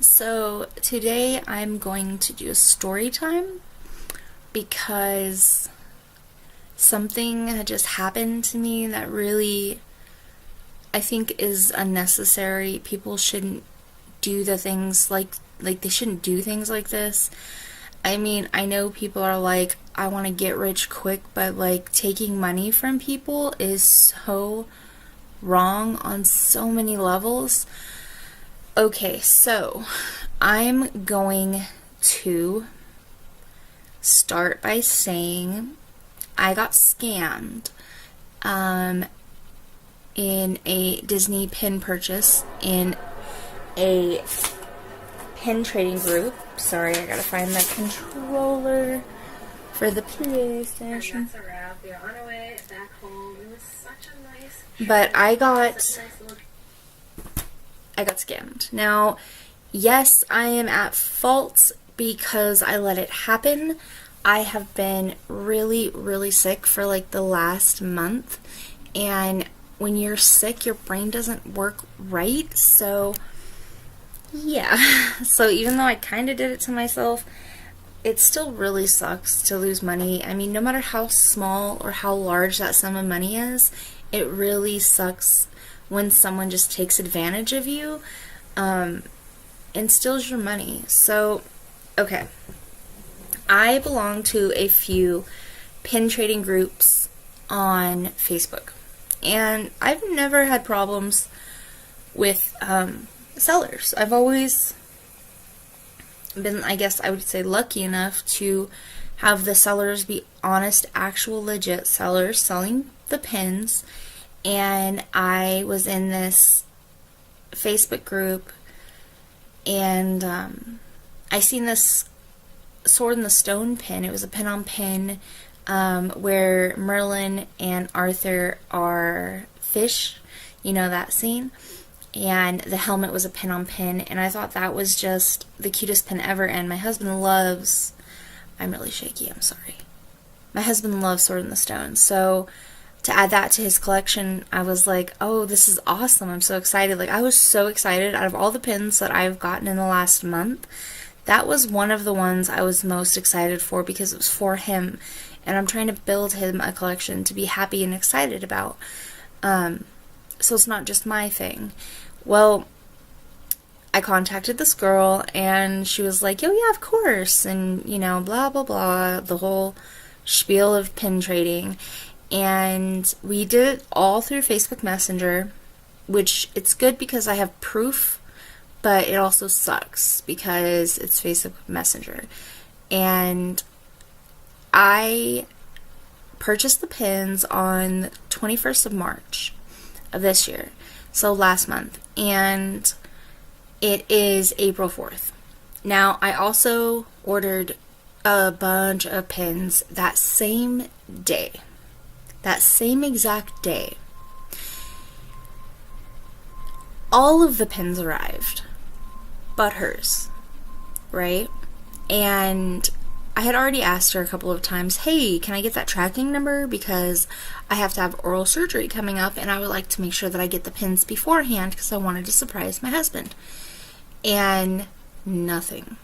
So today I'm going to do a story time because something had just happened to me that really I think is unnecessary. People shouldn't do the things like they shouldn't do things like this. I mean, I know people are like, I want to get rich quick, but like taking money from people is so wrong on so many levels. Okay, so I'm going to start by saying I got scammed in a Disney pin purchase in a pin trading group. Sorry, I gotta find the controller for the PlayStation. But I got scammed. Now, yes, I am at fault because I let it happen. I have been really, really sick for like the last month, and when you're sick, your brain doesn't work right, so yeah. So even though I kind of did it to myself, it still really sucks to lose money. I mean, no matter how small or how large that sum of money is, it really sucks when someone just takes advantage of you and steals your money. So, okay. I belong to a few pin trading groups on Facebook, and I've never had problems with sellers. I've always been, I guess I would say, lucky enough to have the sellers be honest, actual, legit sellers selling the pins. And I was in this Facebook group, and I seen this Sword in the Stone pin. It was a pin on pin where Merlin and Arthur are fish, you know that scene, and the helmet was a pin on pin, and I thought that was just the cutest pin ever. And my husband loves, I'm really shaky, I'm sorry, my husband loves Sword in the Stone, so to add that to his collection, I was like, oh, this is awesome, I'm so excited. Like, I was so excited. Out of all the pins that I've gotten in the last month, that was one of the ones I was most excited for because it was for him, and I'm trying to build him a collection to be happy and excited about. So it's not just my thing. Well, I contacted this girl, and she was like, oh yeah, of course, and you know, blah blah blah, the whole spiel of pin trading. And we did it all through Facebook Messenger, which it's good because I have proof, but it also sucks because it's Facebook Messenger. And I purchased the pins on 21st of March of this year, so last month, and it is April 4th. Now, I also ordered a bunch of pins that same day. That same exact day. All of the pins arrived, but hers, right? And I had already asked her a couple of times, hey, can I get that tracking number? Because I have to have oral surgery coming up, and I would like to make sure that I get the pins beforehand because I wanted to surprise my husband. And nothing.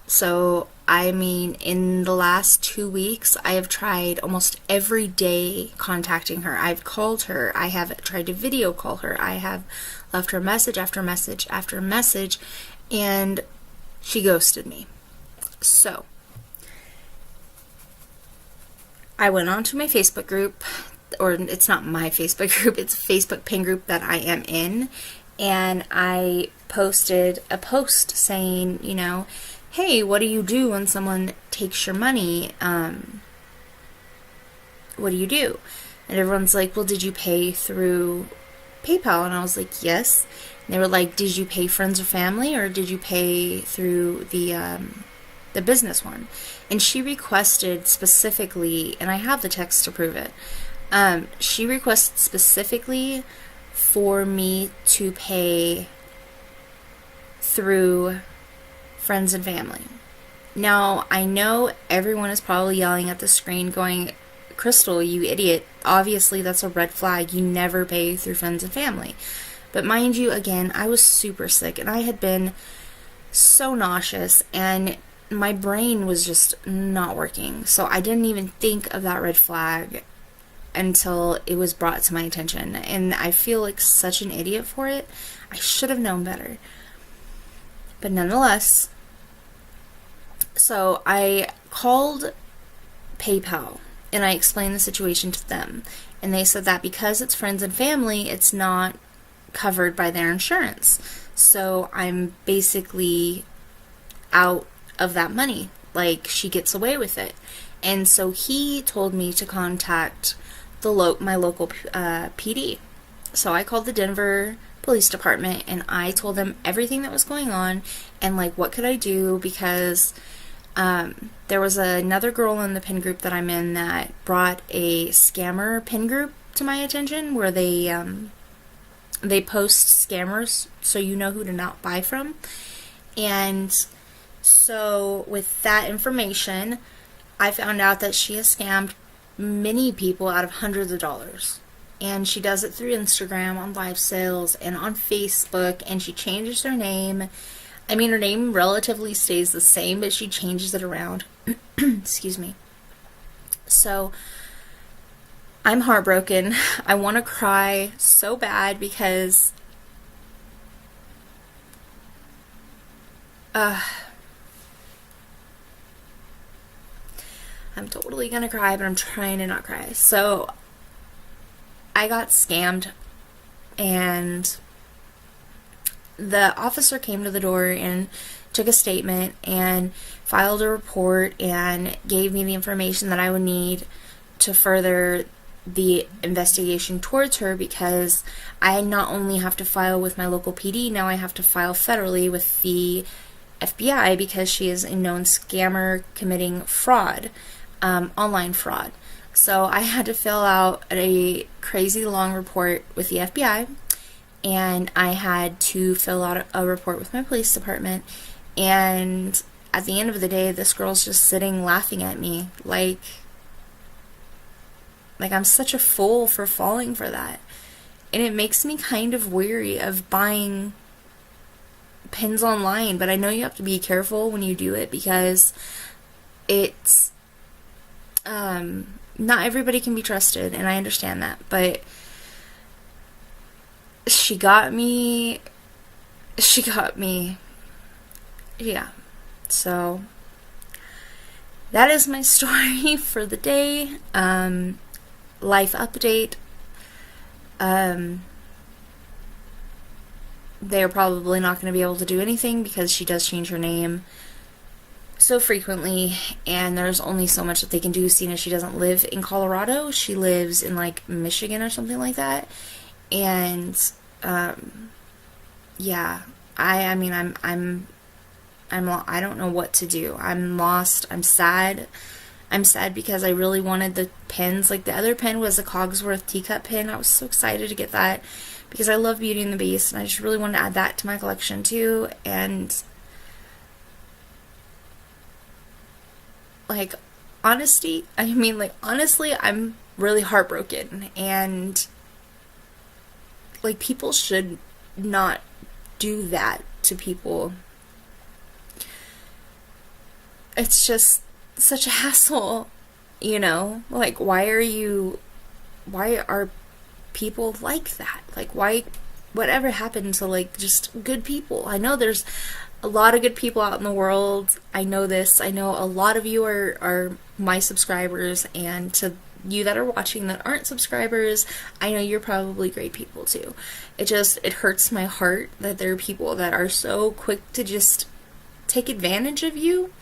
So, I mean, in the last 2 weeks, I have tried almost every day contacting her. I've called her. I have tried to video call her. I have left her message after message after message, and she ghosted me. So, I went onto my Facebook group, or it's not my Facebook group, it's a Facebook pin group that I am in, and I posted a post saying, you know, hey, what do you do when someone takes your money? What do you do? And everyone's like, well, did you pay through PayPal? And I was like, yes. And they were like, did you pay friends or family, or did you pay through the business one? And she requested specifically, and I have the text to prove it, she requested specifically for me to pay through friends and family. Now, I know everyone is probably yelling at the screen going, Cryztal, you idiot. Obviously, that's a red flag. You never pay through friends and family. But mind you, again, I was super sick and I had been so nauseous and my brain was just not working. So I didn't even think of that red flag until it was brought to my attention. And I feel like such an idiot for it. I should have known better. But nonetheless, so I called PayPal and I explained the situation to them. And they said that because it's friends and family, it's not covered by their insurance. So I'm basically out of that money. Like, she gets away with it. And so he told me to contact my local PD. So I called the Denver Police Department and I told them everything that was going on and like what could I do, because there was another girl in the pin group that I'm in that brought a scammer pin group to my attention where they post scammers so you know who to not buy from. And so with that information, I found out that she has scammed many people out of hundreds of dollars. And she does it through Instagram, on live sales, and on Facebook, and she changes her name. I mean, her name relatively stays the same, but she changes it around. Excuse me. So, I'm heartbroken. I want to cry so bad because I'm totally gonna cry, but I'm trying to not cry. So, I got scammed, and the officer came to the door and took a statement and filed a report and gave me the information that I would need to further the investigation towards her, because I not only have to file with my local PD, now I have to file federally with the FBI because she is a known scammer committing fraud, online fraud. So I had to fill out a crazy long report with the FBI, and I had to fill out a report with my police department, and at the end of the day, this girl's just sitting laughing at me like I'm such a fool for falling for that. And it makes me kind of weary of buying pins online, but I know you have to be careful when you do it because it's not everybody can be trusted, and I understand that, but she got me, yeah. So that is my story for the day. Life update. They're probably not going to be able to do anything because she does change her name so frequently, and there's only so much that they can do, seeing as she doesn't live in Colorado. She lives in like Michigan or something like that. And yeah, I mean I don't know what to do. I'm lost. I'm sad. I'm sad because I really wanted the pins. Like, the other pin was a Cogsworth teacup pin. I was so excited to get that because I love Beauty and the Beast, and I just really wanted to add that to my collection too. And like, honestly, I'm really heartbroken, and like, people should not do that to people. It's just such a hassle, you know? Like, why are people like that? Like, whatever happened to, like, just good people? I know there's a lot of good people out in the world. I know this. I know a lot of you are my subscribers, and to you that are watching that aren't subscribers, I know you're probably great people too. It hurts my heart that there are people that are so quick to just take advantage of you.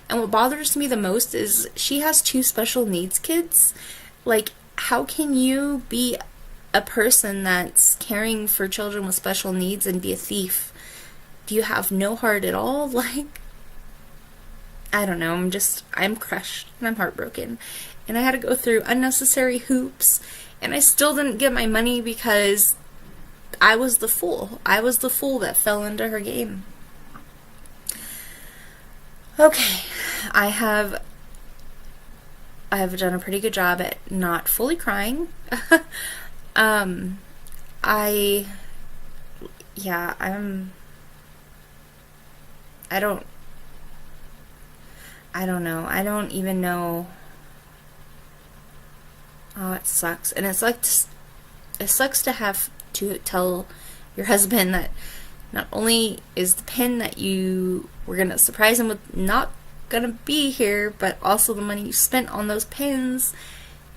And what bothers me the most is she has 2 special needs kids. Like, how can you be a person that's caring for children with special needs and be a thief? Do you have no heart at all? Like, I don't know. I'm crushed and I'm heartbroken. And I had to go through unnecessary hoops, and I still didn't get my money because I was the fool. I was the fool that fell into her game. Okay, I have done a pretty good job at not fully crying. I yeah, I don't, I don't know. I don't even know. Oh, it sucks. And it sucks to have to tell your husband that not only is the pen that you were going to surprise him with not going to be here, but also the money you spent on those pens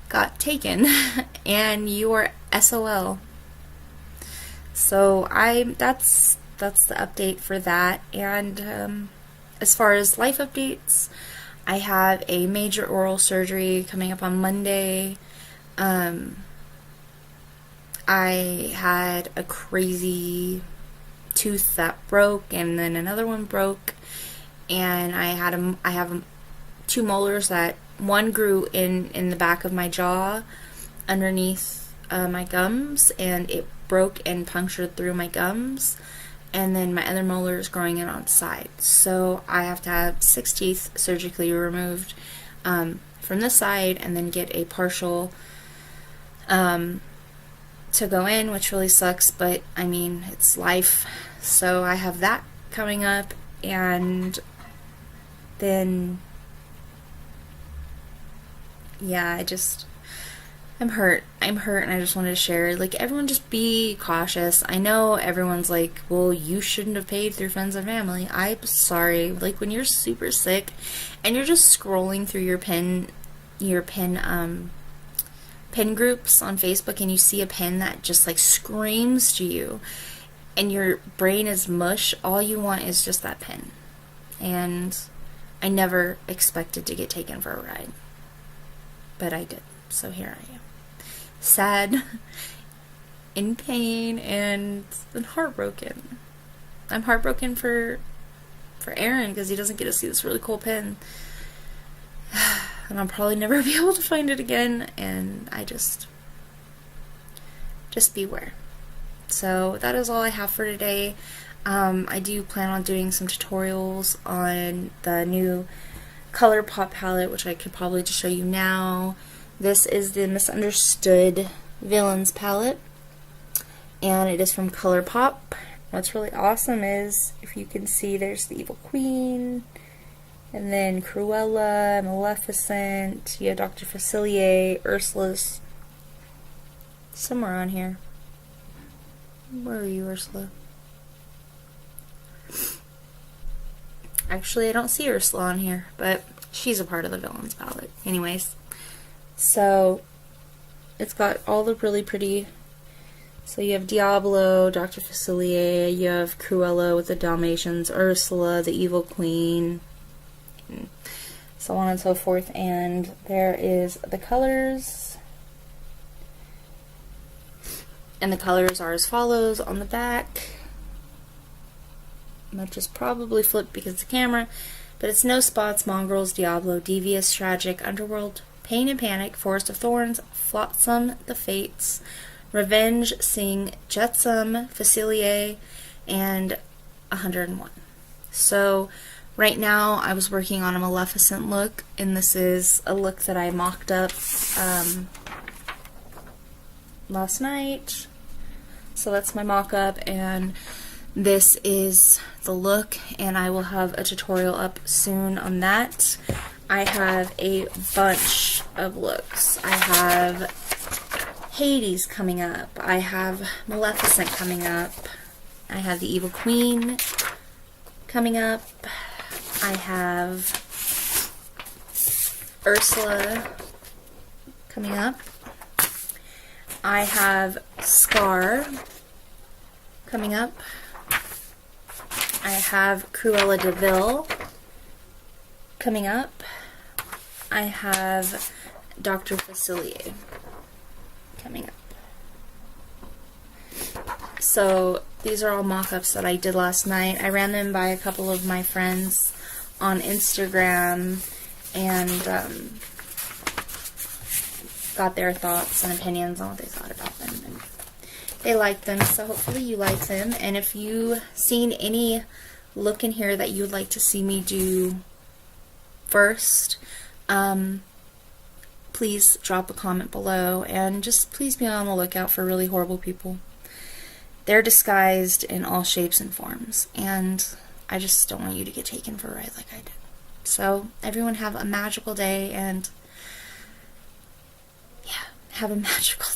got taken and you are SOL. So that's the update for that. And as far as life updates, I have a major oral surgery coming up on Monday. I had a crazy tooth that broke, and then another one broke, and I have two molars that one grew in the back of my jaw underneath my gums, and it broke and punctured through my gums, and then my other molar is growing in on the side. So I have to have 6 teeth surgically removed from this side, and then get a partial to go in, which really sucks, but I mean, it's life. So I have that coming up, and then yeah, I'm hurt, and I just wanted to share, like, everyone just be cautious. I know everyone's like, well, you shouldn't have paid through friends and family. I'm sorry, like, when you're super sick and you're just scrolling through your pen groups on Facebook, and you see a pen that just like screams to you, and your brain is mush, all you want is just that pen. And I never expected to get taken for a ride, but I did. So here I am, sad, in pain, and heartbroken. I'm heartbroken for Aaron, because he doesn't get to see this really cool pen. And I'll probably never be able to find it again, and I just beware. So that is all I have for today. I do plan on doing some tutorials on the new ColourPop palette, which I could probably just show you now. This is the Misunderstood Villains palette, and it is from ColourPop. What's really awesome is, if you can see, there's the Evil Queen, and then Cruella, Maleficent, you have Dr. Facilier, Ursula's somewhere on here. Where are you, Ursula? Actually, I don't see Ursula on here, but she's a part of the Villains palette. Anyways, so it's got all the really pretty, so you have Diablo, Dr. Facilier, you have Cruella with the Dalmatians, Ursula, the Evil Queen, so on and so forth. And there is the colors, and the colors are as follows on the back. I might just probably flip because it's a camera, but it's No Spots, Mongrels, Diablo, Devious, Tragic, Underworld, Pain and Panic, Forest of Thorns, Flotsam, The Fates, Revenge, Sing, Jetsam, Facilier, and 101. So right now I was working on a Maleficent look, and this is a look that I mocked up last night. So that's my mock-up, and this is the look, and I will have a tutorial up soon on that. I have a bunch of looks. I have Hades coming up. I have Maleficent coming up. I have the Evil Queen coming up. I have Ursula coming up. I have Scar coming up. I have Cruella de Vil coming up. I have Dr. Facilier coming up. So these are all mock-ups that I did last night. I ran them by a couple of my friends on Instagram, and got their thoughts and opinions on what they thought about them, and they liked them, so hopefully you like them. And if you've seen any look in here that you would like to see me do first, please drop a comment below, and just please be on the lookout for really horrible people. they're disguised in all shapes and forms, and I just don't want you to get taken for a ride like I did. So everyone have a magical day, and yeah, have a magical